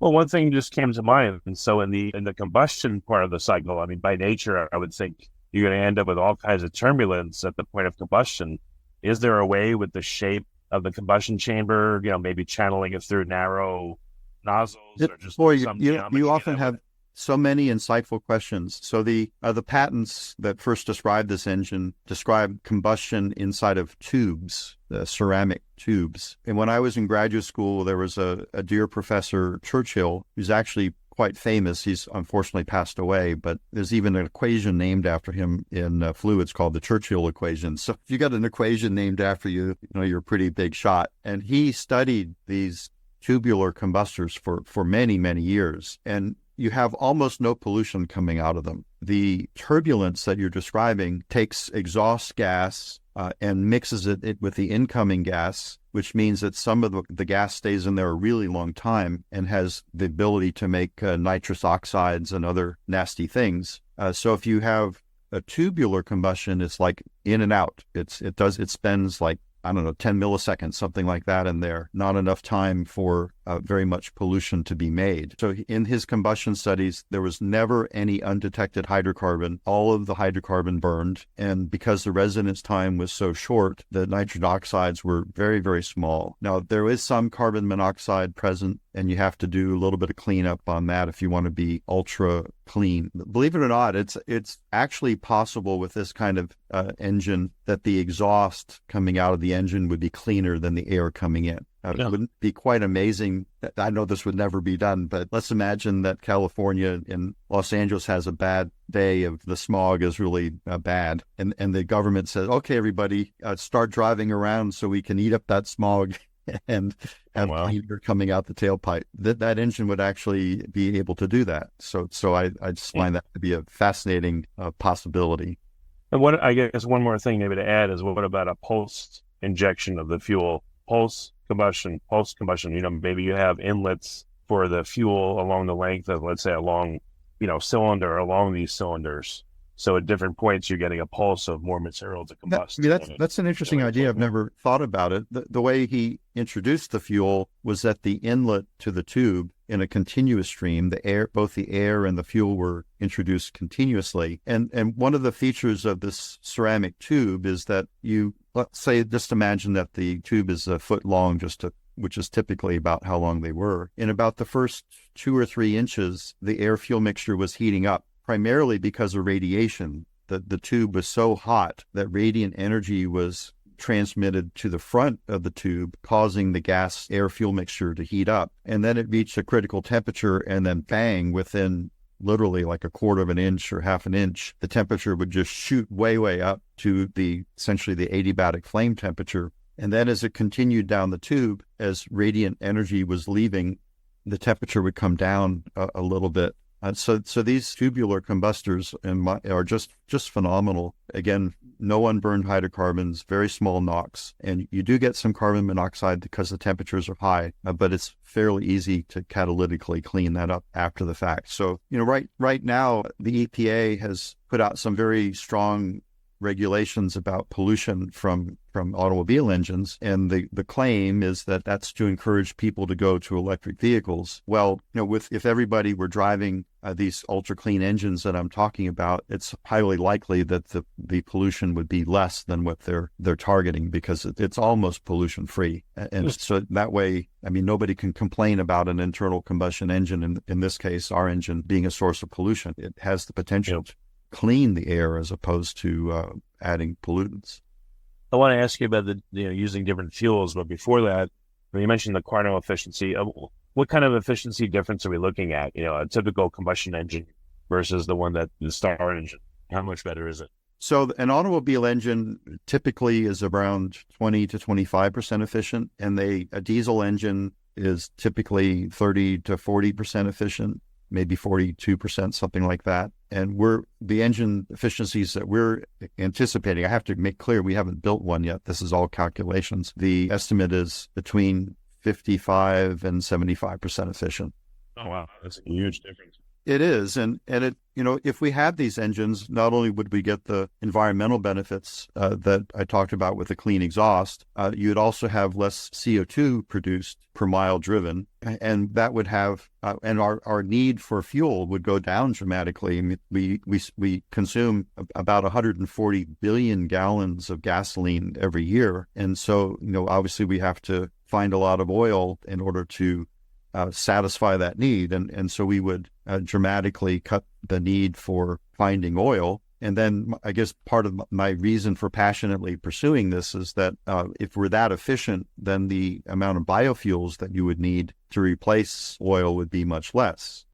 Well, one thing just came to mind. And so in the combustion part of the cycle, I mean, by nature, I would think you're going to end up with all kinds of turbulence at the point of combustion. Is there a way with the shape of the combustion chamber, maybe channeling it through narrow nozzles or just Boy, some you geometry often that would? have so many insightful questions. So the patents that first described this engine described combustion inside of tubes, ceramic tubes. And when I was in graduate school, there was a dear professor, Churchill, who's actually quite famous. He's unfortunately passed away, but there's even an equation named after him in fluids called the Churchill equation. So if you got an equation named after you, you're a pretty big shot. And he studied these tubular combustors for many, many years. And you have almost no pollution coming out of them. The turbulence that you're describing takes exhaust gas and mixes it with the incoming gas, which means that some of the gas stays in there a really long time and has the ability to make nitrous oxides and other nasty things. So if you have a tubular combustion, it's like in and out. It spends like, I don't know, 10 milliseconds, something like that in there. Not enough time for very much pollution to be made. So in his combustion studies, there was never any undetected hydrocarbon. All of the hydrocarbon burned. And because the residence time was so short, the nitrogen oxides were very, very small. Now, there is some carbon monoxide present, and you have to do a little bit of cleanup on that if you want to be ultra clean. Believe it or not, it's actually possible with this kind of engine that the exhaust coming out of the engine would be cleaner than the air coming in. Yeah. It wouldn't be quite amazing. I know this would never be done, but let's imagine that California and Los Angeles has a bad day of the smog is really bad. And the government says, okay, everybody, start driving around so we can eat up that smog and have clean air coming out the tailpipe. That engine would actually be able to do that. So I just find that to be a fascinating possibility. And what I guess one more thing maybe to add is what about a post injection of the fuel? Post combustion, maybe you have inlets for the fuel along the length of, let's say, a long, cylinder along these cylinders. So at different points, you're getting a pulse of more material to combust. That's an interesting idea. I've never thought about it. The way he introduced the fuel was that the inlet to the tube in a continuous stream, both the air and the fuel were introduced continuously. And one of the features of this ceramic tube is that let's say, just imagine that the tube is a foot long, which is typically about how long they were. In about the first 2 or 3 inches, the air fuel mixture was heating up, primarily because of radiation. The tube was so hot that radiant energy was transmitted to the front of the tube, causing the gas air fuel mixture to heat up. And then it reached a critical temperature, and then bang, within literally like a quarter of an inch or half an inch, the temperature would just shoot way, way up to essentially the adiabatic flame temperature. And then as it continued down the tube, as radiant energy was leaving, the temperature would come down a little bit. So these tubular combustors are just phenomenal. Again, no unburned hydrocarbons, very small NOx, and you do get some carbon monoxide because the temperatures are high, but it's fairly easy to catalytically clean that up after the fact. So, right now, the EPA has put out some very strong regulations about pollution from automobile engines. And the claim is that that's to encourage people to go to electric vehicles. Well, if everybody were driving these ultra clean engines that I'm talking about, it's highly likely that the pollution would be less than what they're targeting, because it's almost pollution free. And so that way, nobody can complain about an internal combustion engine, in this case, our engine, being a source of pollution. It has the potential to clean the air as opposed to adding pollutants. I want to ask you about the using different fuels, but before that, when you mentioned the Carnot efficiency, what kind of efficiency difference are we looking at? A typical combustion engine versus the Star engine. How much better is it? So an automobile engine typically is around 20 to 25% efficient, and a diesel engine is typically 30 to 40% efficient, maybe 42%, something like that. And the engine efficiencies that we're anticipating, I have to make clear, we haven't built one yet. This is all calculations. The estimate is between 55 and 75% efficient. Oh, wow. That's a huge difference. It is, and it, if we had these engines, not only would we get the environmental benefits that I talked about with the clean exhaust, you'd also have less CO2 produced per mile driven, and that would have, and our need for fuel would go down dramatically. I mean, we consume about 140 billion gallons of gasoline every year, and so obviously we have to find a lot of oil in order to satisfy that need. And so we would dramatically cut the need for finding oil. And then I guess part of my reason for passionately pursuing this is that if we're that efficient, then the amount of biofuels that you would need to replace oil would be much less.